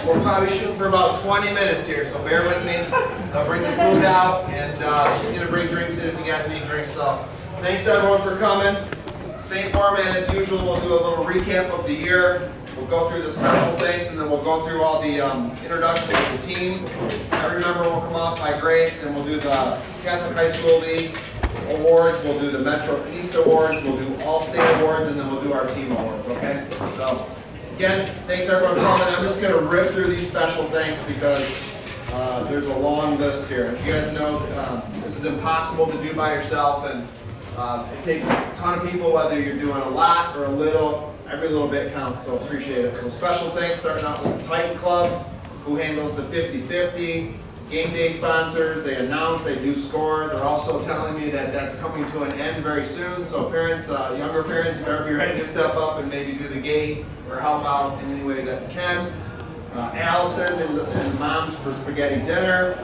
We're probably shooting for about 20 minutes here, so bear with me. They'll bring the food out, and she's going to bring drinks in if you guys need drinks. So thanks everyone for coming. Same format as usual. We'll do a little recap of the year. We'll go through the special things, and then we'll go through all the introduction to the team. Every member will come off by grade, and we'll do the Catholic High School League awards. We'll do the Metro East awards. We'll do All-State awards, and then we'll do our team awards, okay? So, again, thanks everyone for coming. I'm just going to rip through these special things because there's a long list here. As you guys know, this is impossible to do by yourself, and it takes a ton of people, whether you're doing a lot or a little. Every little bit counts, so appreciate it. So special thanks starting out with the Titan Club, who handles the 50-50. Game day sponsors, they announce, they do score. They're also telling me that that's coming to an end very soon. So parents, younger parents, you better be ready to step up and maybe do the gate or help out in any way that you can. Allison and the moms for spaghetti dinner.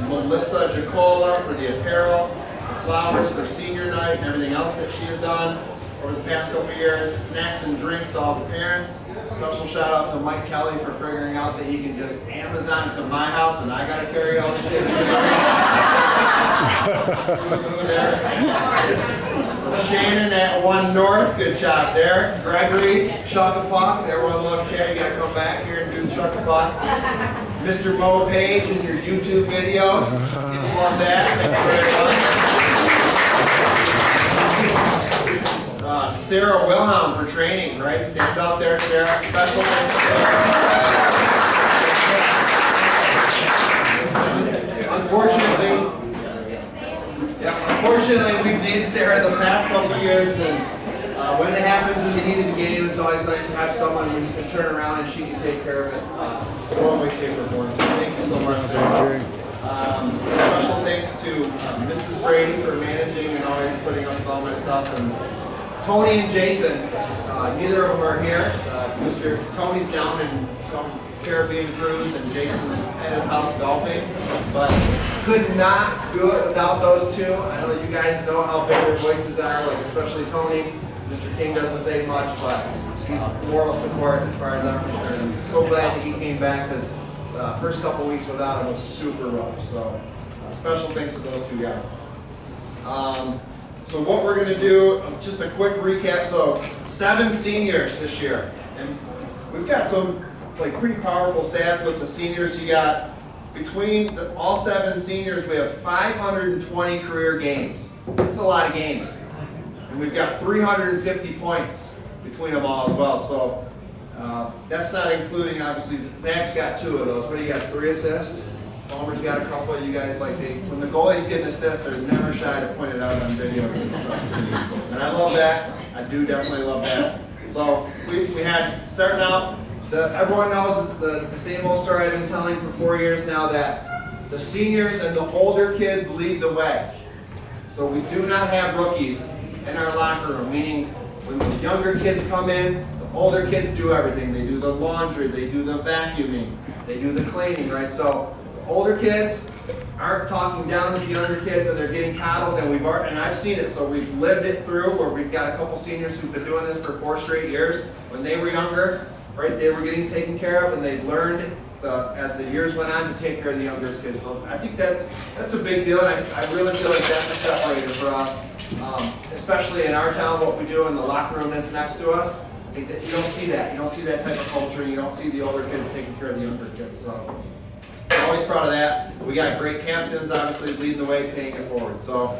Melissa Jacola for the apparel. The flowers for senior night and everything else that she has done over the past couple of years. Snacks and drinks to all the parents. Special shout out to Mike Kelly for figuring out that he can just Amazon it to my house and I gotta carry all the shit. So Shannon at 1 North, good job there. Gregory's, Chuck-a-Puck, everyone loves Chad, you gotta come back here and do Chuck-a-Puck. Mr. Mo Page and your YouTube videos, kids love that, thank you very much. Sarah Wilhelm for training, right? Stand out there, Sarah. Special thanks to Sarah. Unfortunately, we've needed Sarah the past couple of years, and when it happens in the heat of the game, it's always nice to have someone when you can turn around and she can take care of it in one way, shape, or form. So thank you so much for that. Special thanks to Mrs. Brady for managing and always putting up with all my stuff. And Tony and Jason, neither of them are here. Mr. Tony's down in some Caribbean cruise and Jason's at his house golfing, but could not do it without those two. I know that you guys know how big their voices are, like especially Tony. Mr. King doesn't say much, but moral support as far as I'm concerned. I'm so glad that he came back because the first couple weeks without him was super rough. So special thanks to those two guys. So what we're going to do, just a quick recap. So 7 seniors this year, and we've got some like pretty powerful stats with the seniors. You got between all 7 seniors, we have 520 career games. That's a lot of games, and we've got 350 points between them all as well. So that's not including obviously Zach's got 2 of those. What do you got? 3 assists. Palmer's got a couple. You guys like when the goalies get an assist, they're never shy to point it out on video. And I love that. I do definitely love that. So we had starting out. Everyone knows the same old story I've been telling for 4 years now, that the seniors and the older kids lead the way. So we do not have rookies in our locker room. Meaning when the younger kids come in, the older kids do everything. They do the laundry. They do the vacuuming. They do the cleaning. Right. So older kids aren't talking down to the younger kids, and they're getting coddled, and I've seen it, so we've lived it through where we've got a couple seniors who've been doing this for 4 straight years. When they were younger, right, they were getting taken care of, and they learned as the years went on to take care of the younger kids. So I think that's a big deal, and I really feel like that's a separator for us, especially in our town, what we do in the locker room that's next to us. I think that you don't see that. You don't see that type of culture, and you don't see the older kids taking care of the younger kids. So I'm always proud of that. We got great captains, obviously, leading the way, paying it forward. So,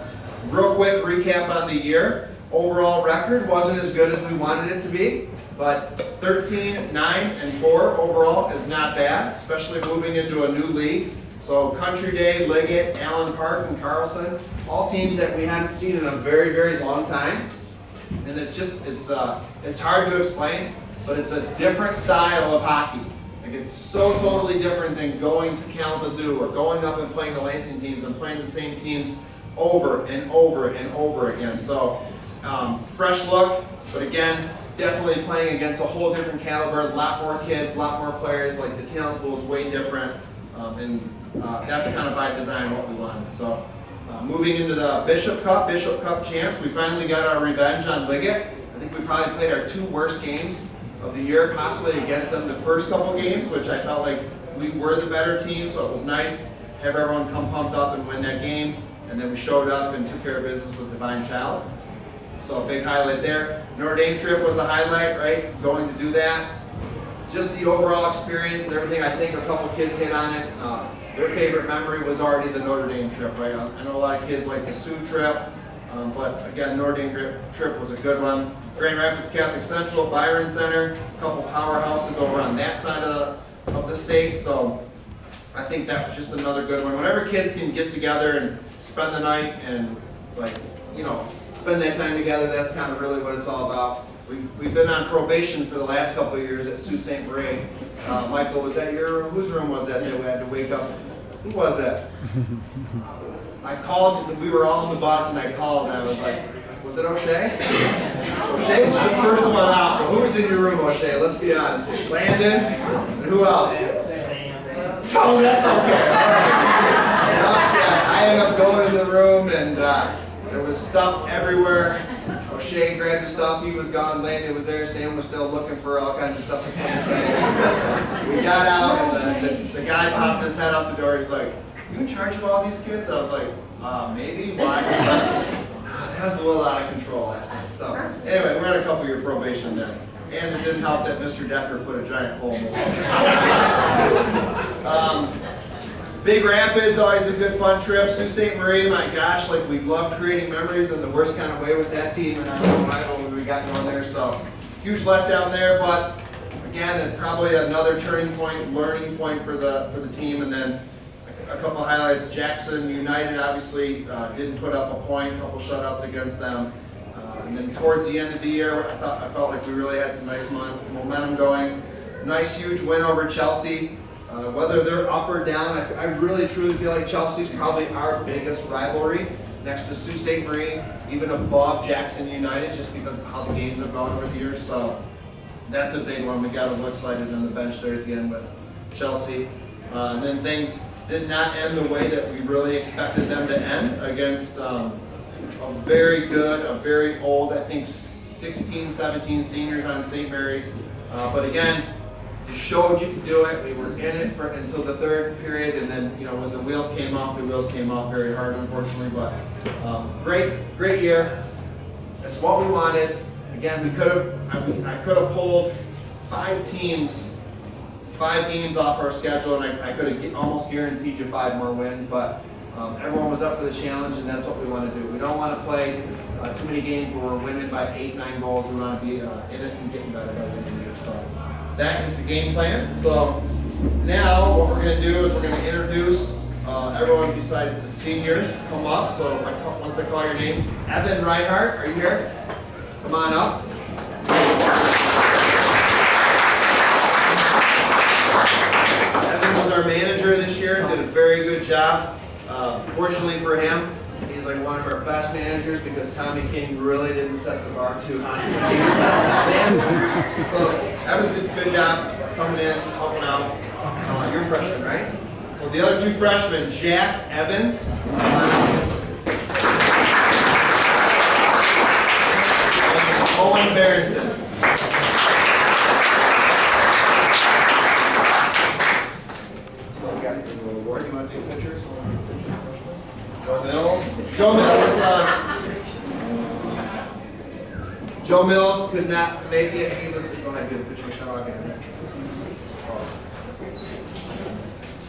real quick recap on the year. Overall record wasn't as good as we wanted it to be, but 13, 9, and 4 overall is not bad, especially moving into a new league. So, Country Day, Liggett, Allen Park, and Carlson, all teams that we haven't seen in a very, very long time. And it's hard to explain, but it's a different style of hockey. It's so totally different than going to Kalamazoo or going up and playing the Lansing teams and playing the same teams over and over and over again. So fresh look, but again, definitely playing against a whole different caliber, a lot more kids, a lot more players, like the talent pool is way different, and that's kind of by design what we wanted. So moving into the Bishop Cup champs, we finally got our revenge on Liggett. I think we probably played our 2 worst games of the year, possibly against them the first couple games, which I felt like we were the better team, so it was nice to have everyone come pumped up and win that game. And then we showed up and took care of business with Divine Child. So a big highlight there. Notre Dame trip was a highlight, right? Going to do that. Just the overall experience and everything. I think a couple kids hit on it. Their favorite memory was already the Notre Dame trip, right? I know a lot of kids like the Sioux trip, but again, Notre Dame trip was a good one. Grand Rapids Catholic Central, Byron Center, a couple powerhouses over on that side of the state. So I think that was just another good one. Whenever kids can get together and spend the night and spend that time together, that's kind of really what it's all about. We've been on probation for the last couple of years at Sault Ste. Marie. Michael, was that whose room was that we had to wake up? Who was that? I called, we were all on the bus and I called and I was like, was it O'Shea? O'Shea was the first one out. But who was in your room, O'Shea? Let's be honest. Landon? And who else? So that's okay. All right. I ended up going in the room and there was stuff everywhere. O'Shea grabbed his stuff, he was gone, Landon was there, Sam was still looking for all kinds of stuff to put his thing. We got out and the guy popped his head out the door, he's like, you in charge of all these kids? I was like, maybe, why? That was a little out of control last night. So anyway, we're at a couple year probation there. And it didn't help that Mr. Decker put a giant hole in the wall. Big Rapids, always a good fun trip. Sault Ste. Marie, my gosh, like we love creating memories in the worst kind of way with that team, and I don't know what we got going there. So huge letdown there, but again, probably another turning point, learning point for the team. And then a couple highlights. Jackson United obviously didn't put up a point, a couple shutouts against them. And then towards the end of the year, I felt like we really had some nice momentum going. Nice huge win over Chelsea. Whether they're up or down, I really truly feel like Chelsea's probably our biggest rivalry, next to Sault Ste. Marie, even above Jackson United, just because of how the games have gone over the years. So that's a big one. We got a little excited on the bench there at the end with Chelsea. And then things did not end the way that we really expected them to end against a very good, a very old, I think 16, 17 seniors on St. Mary's. But again, you showed you could do it. We were in it until the third period, and then when the wheels came off very hard, unfortunately. But great year. That's what we wanted. Again, I could have pulled 5 games off our schedule, and I could have almost guaranteed you 5 more wins. But everyone was up for the challenge, and that's what we want to do. We don't want to play too many games where we're winning by 8, 9 goals. We want to be in it and getting better by the end of the year. So that is the game plan. So now what we're going to do is we're going to introduce everyone besides the seniors to come up. So once I call your name, Evan Reinhardt, are you here? Come on up. Evan was our manager this year, did a very good job. Fortunately for him, he's like one of our best managers because Tommy King really didn't set the bar too high. So Evan's did a good job coming in, helping out. You're a freshman, right? So the other 2 freshmen, Jack Evans, and Owen Berenson. So we got a little award. You want to take pictures? Joe Mills could not make it. He was go ahead and get a picture.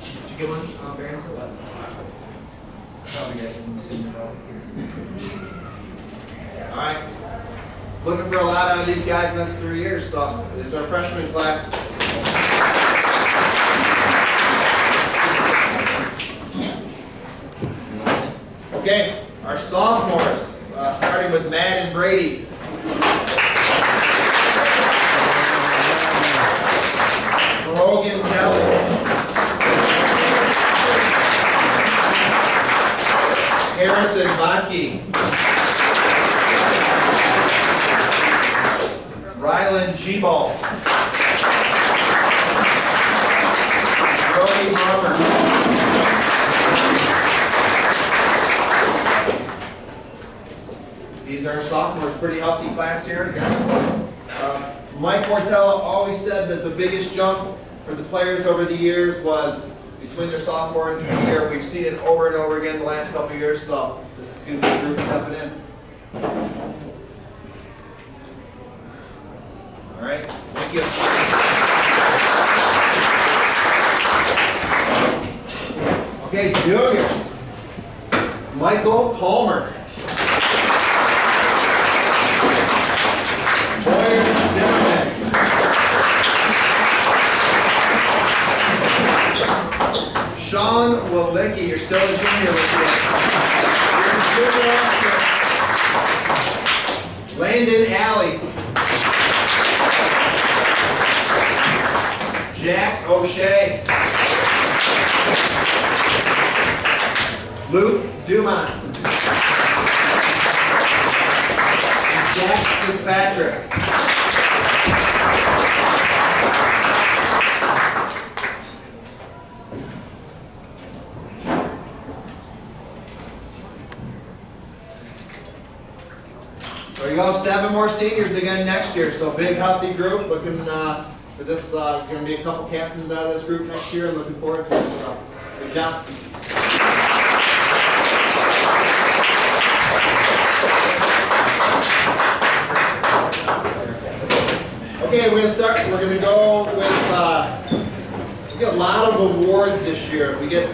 Did you get one, Berenson? Probably got you see. All right. Looking for a lot out of these guys next 3 years. So this is our freshman class. Okay, our sophomores, starting with Matt and Brady. Logan Kelly. Harrison Baki. Rylan Gebald. Brody Brummer. These are our sophomores, pretty healthy class here. Mike Portella always said that the biggest jump for the players over the years was between their sophomore and junior year. We've seen it over and over again the last couple of years, so this is going to be a group stepping in. All right, thank you. Okay, juniors. Michael Palmer. Boyer Zimmerman. Sean Walicki, you're still a junior with you. Landon Alley. Jack O'Shea. Luke Dumont. Jack Fitzpatrick. So you go 7 more seniors again next year. So big healthy group. Looking for this. Going to be a couple captains out of this group next year. Looking forward to it. So good job. Okay, we're going to go with, we get a lot of awards this year. We get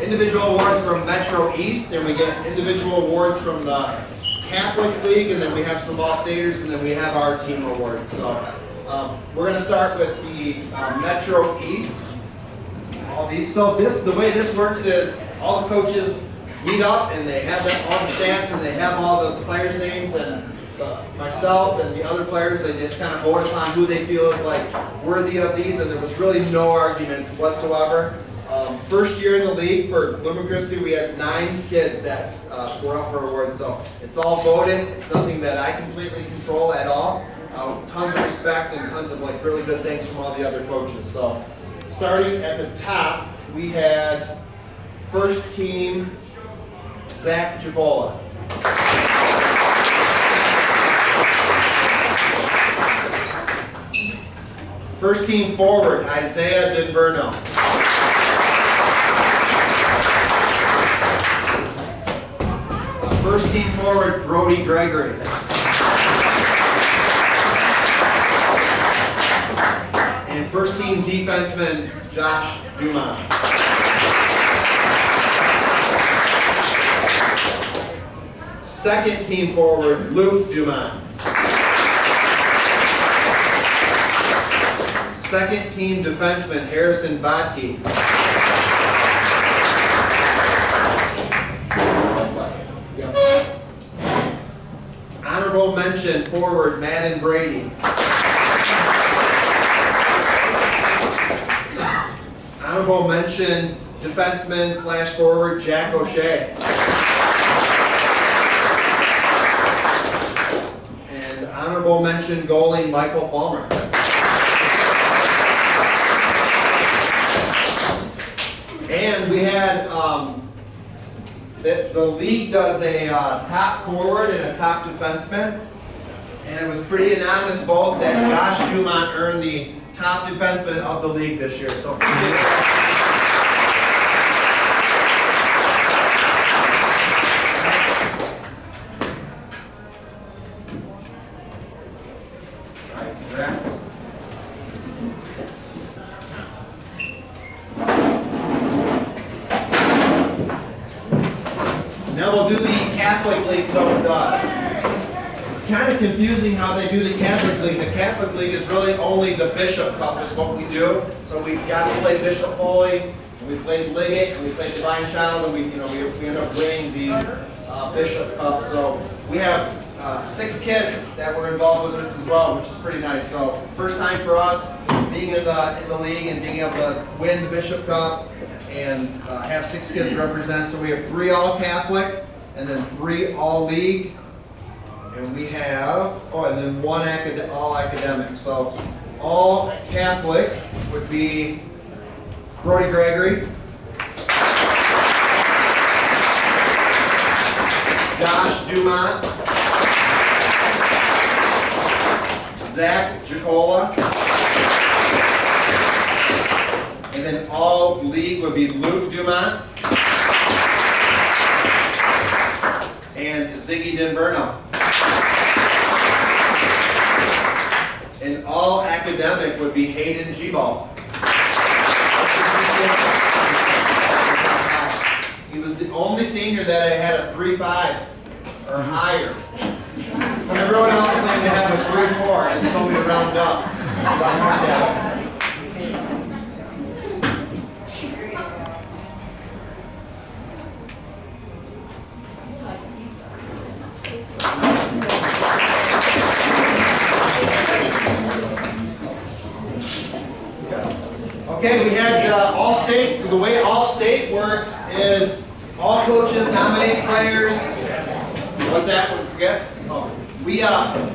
individual awards from Metro East, and we get individual awards from the Catholic League, and then we have some All-Staters, and then we have our team awards. So we're going to start with the Metro East. So the way this works is all the coaches meet up, and they have all the stats, and they have all the players' names, and myself and the other players, they just kind of vote upon who they feel is like worthy of these, and there was really no arguments whatsoever. First year in the league for Lumen Christi, we had 9 kids that were up for awards, so it's all voted. It's nothing that I completely control at all. Tons of respect and tons of like really good things from all the other coaches. So starting at the top, we had first team Zach Jabola. First team forward, Isaiah Denverno. First team forward, Brody Gregory. And first team defenseman, Josh Dumont. Second team forward, Luke Dumont. Second team defenseman, Harrison Botke. Honorable mention forward, Madden Brady. Honorable mention defenseman / forward, Jack O'Shea. And honorable mention goalie, Michael Palmer. And we had, the league does a top forward and a top defenseman. And it was pretty unanimous vote that Josh Dumont earned the top defenseman of the league this year. So now we'll do the Catholic League. So it's kind of confusing how they do the Catholic League. The Catholic League is really only the Bishop Cup is what we do. So we got to play Bishop Foley, and we played Liggett, and we played Divine Child, and we end up winning the Bishop Cup. So we have 6 kids that were involved with this as well, which is pretty nice. So first time for us being in the league and being able to win the Bishop Cup and have 6 kids represent. So we have 3 all-Catholic and then 3 all-league. And we have, and then 1 all-academic. So all-Catholic would be Brody Gregory, Josh Dumont, Zach Jacola. And then all league would be Luke Dumont and Ziggy Dinverno. And all academic would be Hayden Gball. He was the only senior that I had a 3.5 or higher. When everyone else claimed to have a 3.4 and told me to round up. Okay, we had All-State. So the way All-State works is all coaches nominate players. What's that? What did we forget? Oh,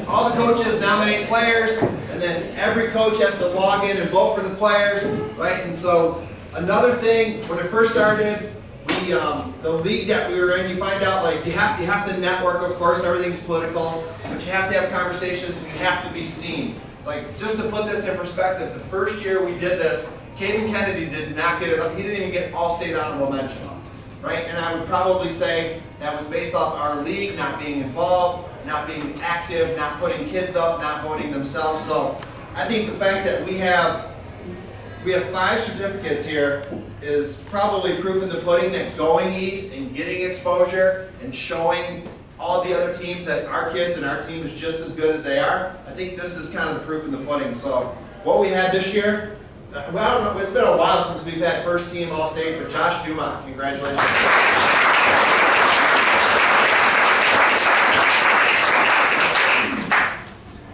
all the coaches nominate players, and then every coach has to log in and vote for the players, right? And so another thing, when it first started, the league that we were in, you find out like you have to network. Of course, everything's political, but you have to have conversations and you have to be seen. Like, just to put this in perspective, the first year we did this, Caden Kennedy did not get it. He didn't even get All-State honorable mention, right? And I would probably say that was based off our league not being involved, not being active, not putting kids up, not voting themselves. So I think the fact that we have 5 certificates here is probably proof in the pudding that going east and getting exposure and showing all the other teams that our kids and our team is just as good as they are. I think this is kind of the proof in the pudding. So what we had this year, well, I don't know, it's been a while since we've had first team All-State, but Josh Dumont, congratulations.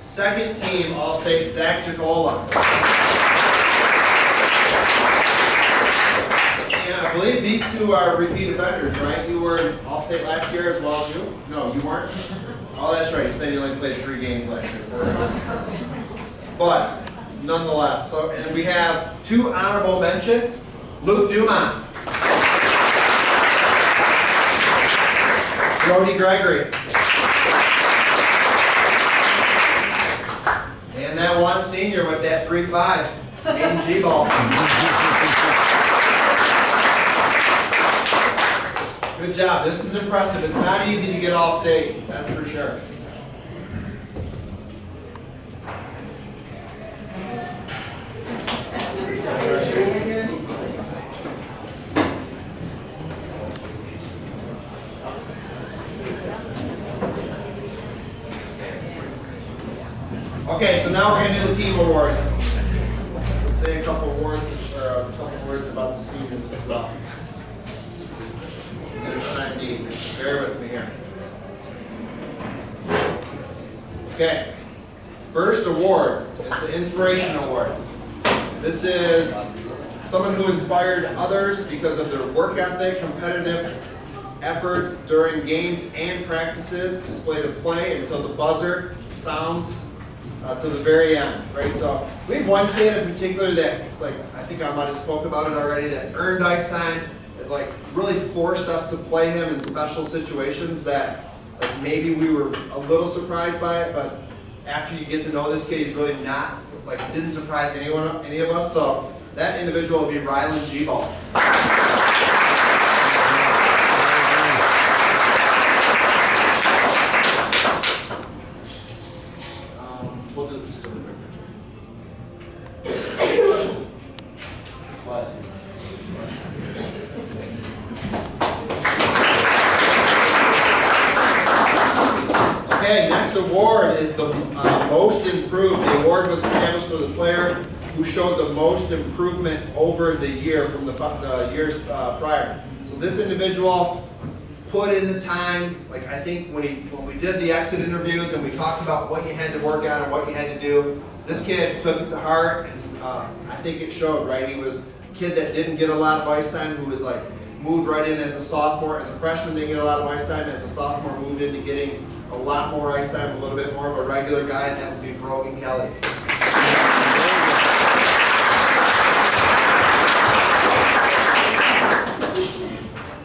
Second team All-State, Zach Jacola. And I believe these two are repeat offenders, right? You were All-State last year as well as you? No, you weren't? Oh, that's right. You said you only played 3 games last year. But nonetheless, so and we have 2 honorable mention. Luke Dumont. Brody Gregory. And that one senior with that 3.5, Hayden Gball. Good job. This is impressive. It's not easy to get All-State, that's for sure. Okay, so now we're going to do the team awards. We'll say a couple words about the seniors as well. Bear with me here. Okay. First award is the Inspiration Award. This is someone who inspired others because of their work ethic, competitive efforts during games and practices, display to play until the buzzer sounds to the very end, right? So we had one kid in particular that, like, I think I might have spoken about it already, that earned ice time. It like really forced us to play him in special situations that like maybe we were a little surprised by it, but after you get to know this kid, he's really not, like, it didn't surprise any of us. So that individual would be Rylan Gball. We'll do this. Okay, next award is the most improved. The award was established for the player who showed the most improvement over the year from the years prior. So this individual put in the time. Like, I think when we did the exit interviews and we talked about what you had to work on and what you had to do, this kid took it to heart, and I think it showed, right? He was a kid that didn't get a lot of ice time, who was like moved right in as a sophomore. As a freshman, didn't get a lot of ice time. As a sophomore, moved into getting a lot more ice time, a little bit more of a regular guy, and that would be Brogan Kelly.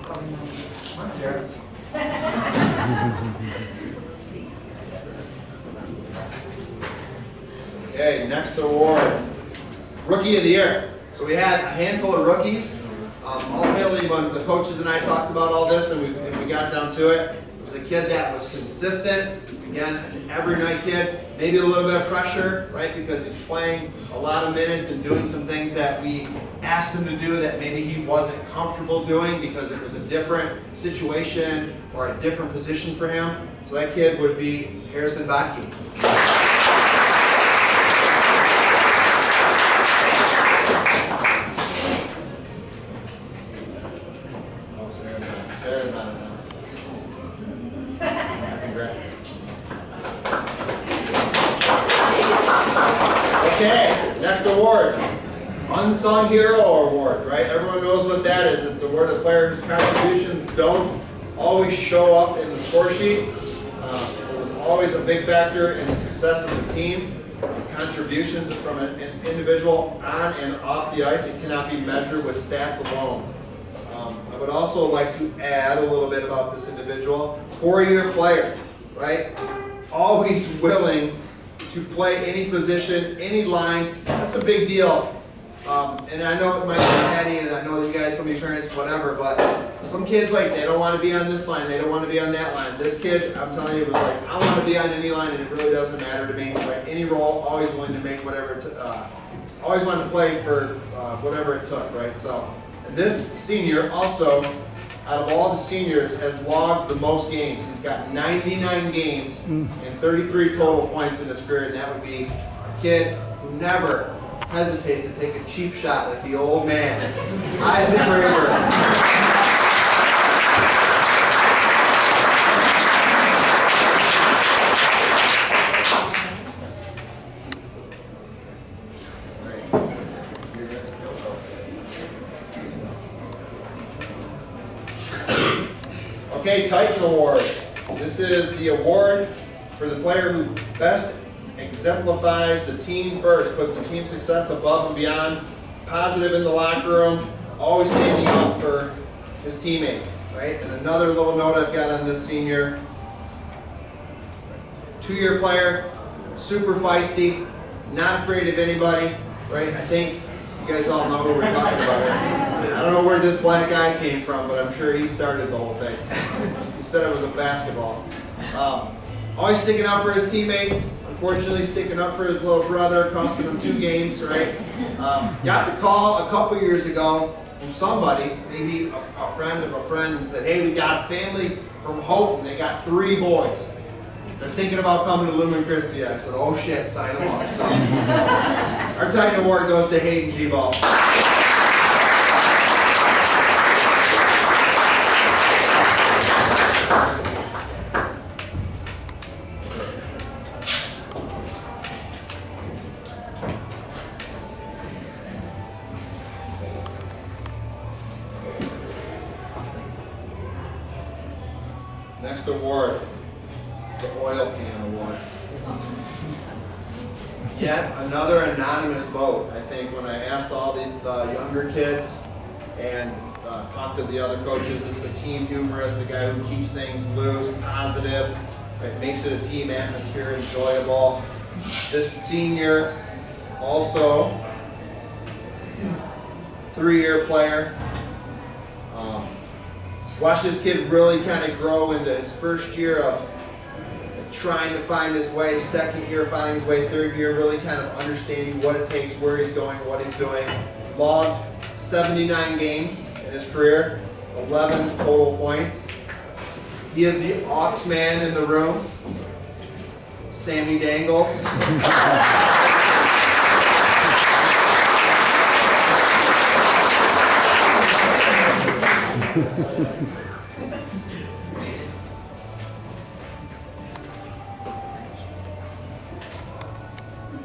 Come on, Jared. So we had a handful of rookies. Ultimately, when the coaches and I talked about all this and we got down to it, it was a kid that was consistent. Again, an every night kid, maybe a little bit of pressure, right? Because he's playing a lot of minutes and doing some things that we asked him to do that maybe he wasn't comfortable doing because it was a different situation or a different position for him. So that kid would be Harrison Banquet. Sarah's on it now. Congrats. Okay, next award. Unsung Hero Award, right? Everyone knows what that is. It's a award of players' contributions don't always show up in the score sheet. It was always a big factor in the success of the team. Contributions from an individual on and off the ice, it cannot be measured with stats alone. I would also like to add a little bit about this individual. 4-year player, right? Always willing to play any position, any line. That's a big deal. And I know it might be petty, and I know you guys, some of your parents, whatever, but some kids, like, they don't want to be on this line, they don't want to be on that line. This kid, I'm telling you, was like, I want to be on any line, and it really doesn't matter to me. Right? Any role, always willing to make whatever, always wanted to play for whatever it took, right? So, and this senior also, out of all the seniors, has logged the most games. He's got 99 games and 33 total points in his career, and that would be a kid who never hesitates to take a cheap shot at the old man, Isaac Raver. Okay, Titan Award. This is the award for the player who best exemplifies the team first, puts the team success above and beyond, positive in the locker room, always standing up for his teammates, right? And another little note I've got on this senior, 2-year player, super feisty, not afraid of anybody, right? I think you guys all know who we're talking about here. I don't know where this black guy came from, but I'm sure he started the whole thing. He said it was a basketball. Always sticking up for his teammates. Unfortunately, sticking up for his little brother, costing him 2 games, right? Got the call a couple years ago from somebody, maybe a friend of a friend, and said, hey, we got a family from Houghton. They got 3 boys. They're thinking about coming to Lumen, Christi. I said, oh shit, sign them up. So, our Titan Award goes to Hayden G-Ball. Next award, the Oil Can Award. Yet another anonymous vote. I think when I asked all the younger kids and talked to the other coaches, is the team humorous, the guy who keeps things loose, positive, right, makes it a team atmosphere, enjoyable. This senior, also 3-year player. Watch this kid really kind of grow into his first year of trying to find his way, 2nd year finding his way, 3rd year really kind of understanding what it takes, where he's going, what he's doing. Logged 79 games in his career, 11 total points. He is the aux man in the room, Sammy Dangles.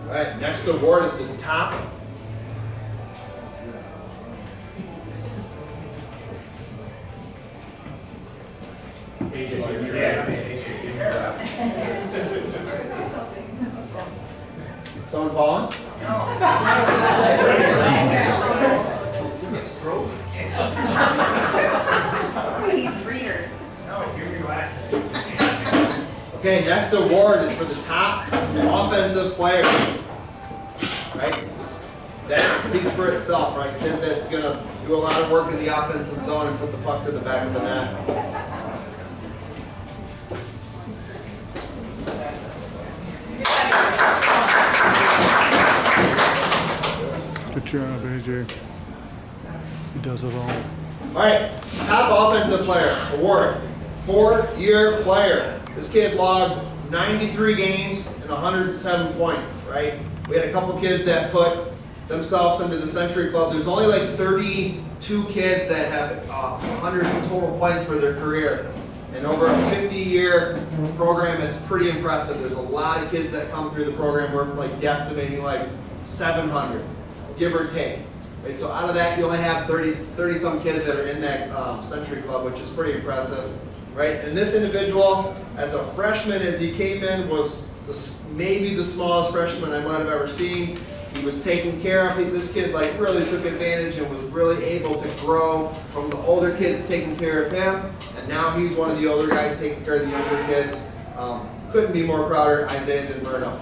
All right, next award is the top. Someone falling? No. Stroke. These readers. No, give me glasses. Okay, next award is for the top offensive player. Right? That speaks for itself, right? Kid that's going to do a lot of work in the offensive zone and puts the puck to the back of the net. Good job, AJ. He does it all. All right, top offensive player award, 4-year player. This kid logged 93 games and 107 points, right? We had a couple kids that put themselves into the Century Club. There's only like 32 kids that have 100 total points for their career. And over a 50-year program, it's pretty impressive. There's a lot of kids that come through the program. We're like guesstimating like 700, give or take. Right? So out of that, you only have 30 some kids that are in that Century Club, which is pretty impressive. Right? And this individual, as a freshman, as he came in, was maybe the smallest freshman I might have ever seen. He was taken care of. This kid like really took advantage and was really able to grow from the older kids taking care of him. And now he's one of the older guys taking care of the younger kids. Couldn't be more prouder, Isaiah Denverno.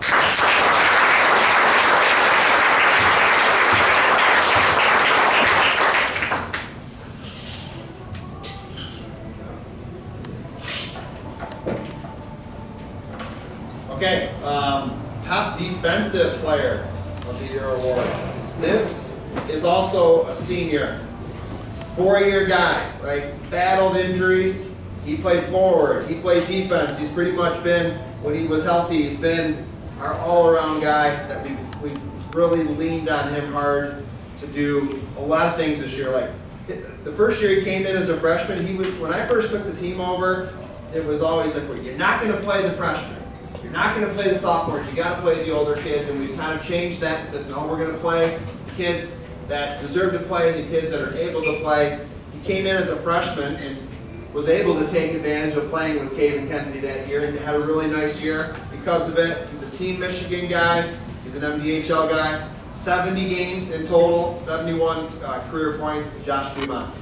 Okay, top defensive player of the year award. This is also a senior, 4-year guy, right? Battled injuries. He played forward. He played defense. He's pretty much been, when he was healthy, he's been our all-around guy that we really leaned on him hard to do a lot of things this year. Like the first year he came in as a freshman, when I first took the team over, it was always like, well, you're not going to play the freshmen. You're not going to play the sophomores, you got to play the older kids, and we've kind of changed that and said, no, we're going to play the kids that deserve to play and the kids that are able to play. He came in as a freshman and was able to take advantage of playing with Cave and Kennedy that year and had a really nice year because of it. He's a Team Michigan guy, he's an MDHL guy, 70 games in total, 71 career points, Josh Dumont.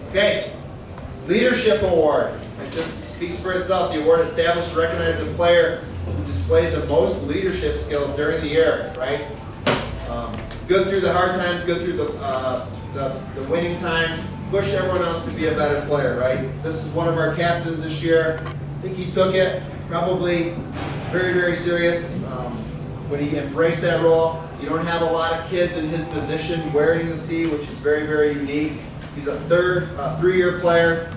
Okay, Leadership Award. It just speaks for itself. The award established to recognize the player who displayed the most leadership skills during the year, right? Good through the hard times, good through the winning times, push everyone else to be a better player, right? This is one of our captains this year. I think he took it probably very, very serious when he embraced that role. You don't have a lot of kids in his position wearing the C, which is very, very unique. He's a 3-year player,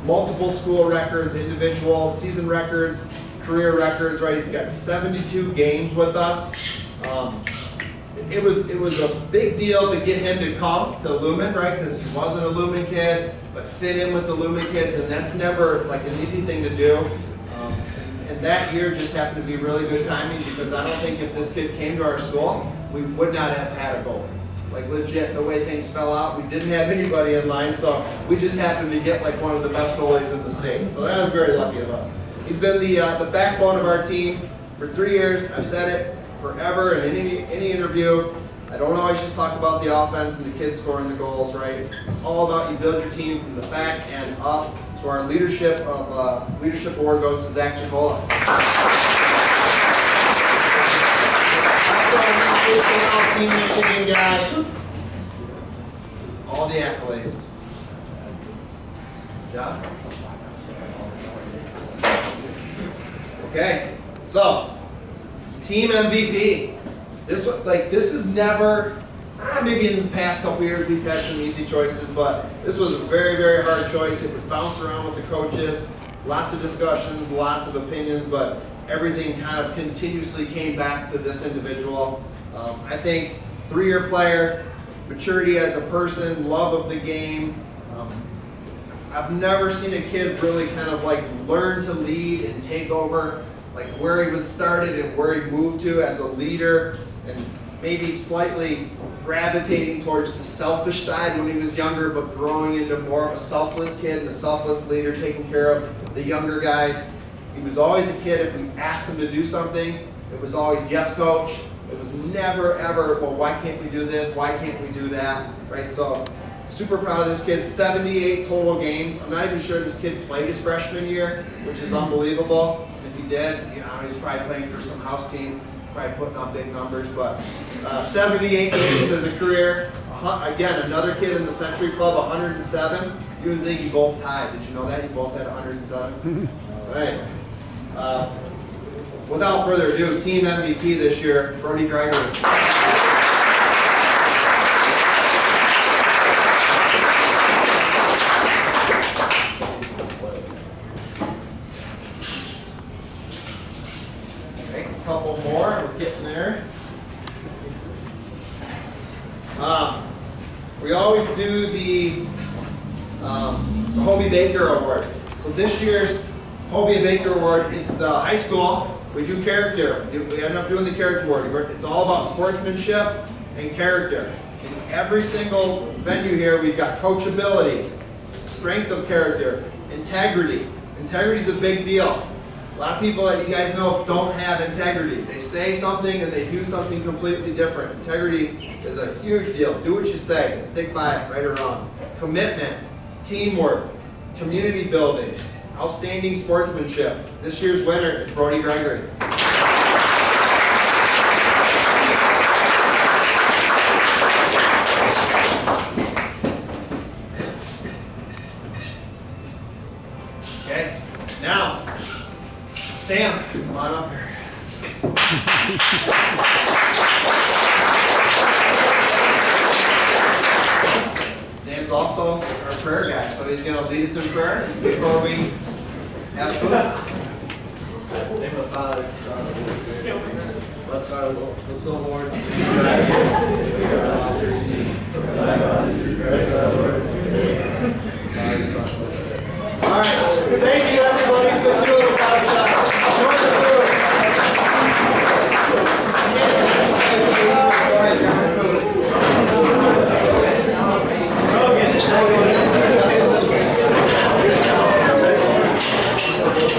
multiple school records, individual season records, career records, right? He's got 72 games with us. It was a big deal to get him to come to Lumen, right? Because he wasn't a Lumen kid, but fit in with the Lumen kids, and that's never like an easy thing to do. And that year just happened to be really good timing because I don't think if this kid came to our school, we would not have had a goalie. Like legit, the way things fell out, we didn't have anybody in line, so we just happened to get like one of the best goalies in the state. So that was very lucky of us. He's been the backbone of our team for 3 years. I've said it forever in any interview. I don't always just talk about the offense and the kids scoring the goals, right? It's all about you build your team from the back and up. So our leadership award goes to Zach Chicola. Team Michigan guy. All the accolades. Good job. Okay, so team MVP. This is never. Maybe in the past couple years we've had some easy choices, but this was a very, very hard choice. It was bounced around with the coaches, lots of discussions, lots of opinions, but everything kind of continuously came back to this individual. I think 3-year player, maturity as a person, love of the game. I've never seen a kid really kind of like learn to lead and take over, like where he was started and where he moved to as a leader, and maybe slightly gravitating towards the selfish side when he was younger, but growing into more of a selfless kid and a selfless leader, taking care of the younger guys. He was always a kid, if we asked him to do something, it was always, yes, coach. It was never, ever, well, why can't we do this? Why can't we do that? Right? So Super proud of this kid. 78 total games. I'm not even sure this kid played his freshman year, which is unbelievable. If he did, you know, he was probably playing for some house team, probably putting up big numbers. But 78 games as a career. Again, another kid in the Century Club, 107. You and Ziggy both tied. Did you know that? You both had 107. Right. Without further ado, team MVP this year, Brody Gregory. Couple more, we're getting there. We always do the Hobie Baker Award. So this year's Hobie Baker Award, it's the high school. We do character. We end up doing the character award. It's all about sportsmanship and character. In every single venue here, we've got coachability, strength of character, integrity. Integrity is a big deal. A lot of people that you guys know don't have integrity. They say something and they do something completely different. Integrity is a huge deal. Do what you say and stick by it, right or wrong. Commitment, teamwork, community building, outstanding sportsmanship. This year's winner is Brody Gregory. Okay, now, Sam, come on up here. Sam's also our prayer guy, so he's going to lead us in prayer before we have food. In the name of the Father, Son, and Holy Spirit. Bless our Lord. Bless the Lord. All right, thank you everybody for doing the crowd shot. Enjoy the food.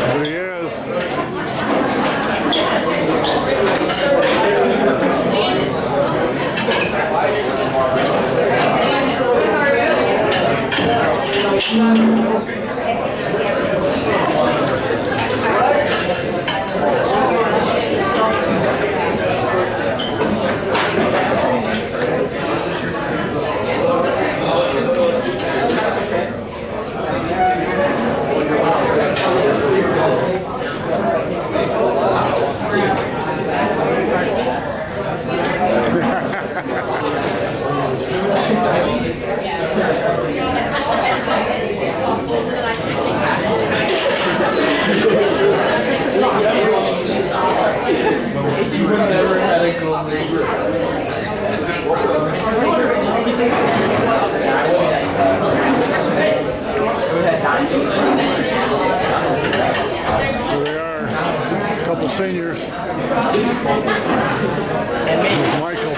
There he is. Here they are, a couple seniors. Michael.